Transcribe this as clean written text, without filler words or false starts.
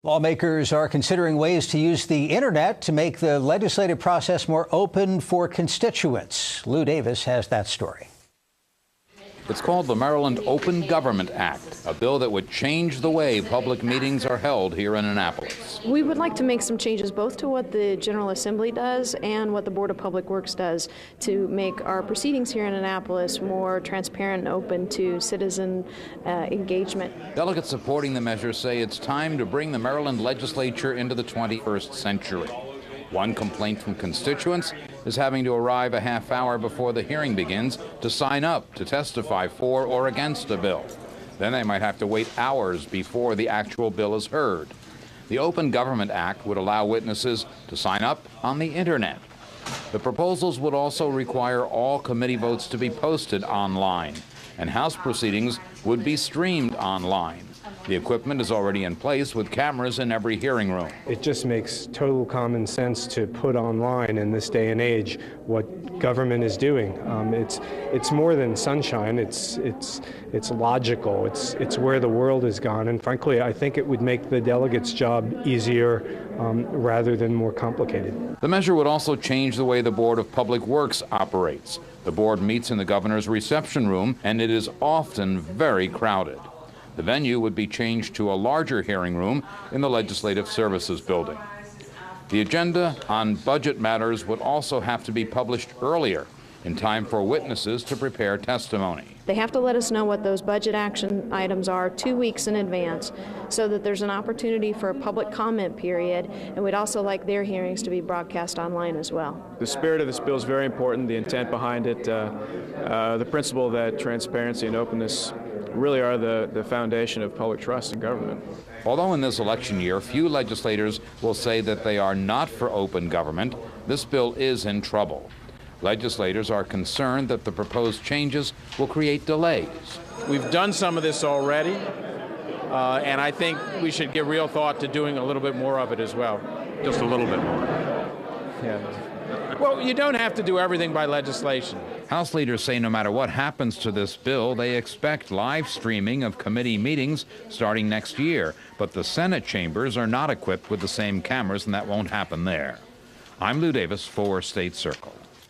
Lawmakers are considering ways to use the internet to make the legislative process more open for constituents. Lou Davis has that story. It's called the Maryland Open Government Act, a bill that would change the way public meetings are held here in Annapolis. We would like to make some changes both to what the General Assembly does and what the Board of Public Works does to make our proceedings here in Annapolis more transparent and open to citizen engagement. Delegates supporting the measure say it's time to bring the Maryland legislature into the 21st century. One complaint from constituents is having to arrive a half hour before the hearing begins to sign up to testify for or against a bill. Then they might have to wait hours before the actual bill is heard. The Open Government Act would allow witnesses to sign up on the internet. The proposals would also require all committee votes to be posted online, and House proceedings would be streamed online. The equipment is already in place with cameras in every hearing room. It just makes total common sense to put online in this day and age what government is doing. It's more than sunshine. It's logical. It's where the world has gone. And frankly, I think it would make the delegates' job easier rather than more complicated. The measure would also change the way the Board of Public Works operates. The board meets in the governor's reception room, and it is often very crowded. The venue would be changed to a larger hearing room in the Legislative Services Building. The agenda on budget matters would also have to be published earlier, in time for witnesses to prepare testimony. They have to let us know what those budget action items are 2 weeks in advance so that there's an opportunity for a public comment period, and we'd also like their hearings to be broadcast online as well. The spirit of this bill is very important, the intent behind it, the principle that transparency and openness really are the foundation of public trust in government. Although in this election year, few legislators will say that they are not for open government, this bill is in trouble. Legislators are concerned that the proposed changes will create delays. We've done some of this already, and I think we should give real thought to doing a little bit more of it as well. Just a little bit more. Yeah. Well, you don't have to do everything by legislation. House leaders say no matter what happens to this bill, they expect live streaming of committee meetings starting next year. But the Senate chambers are not equipped with the same cameras, and that won't happen there. I'm Lou Davis for State Circle.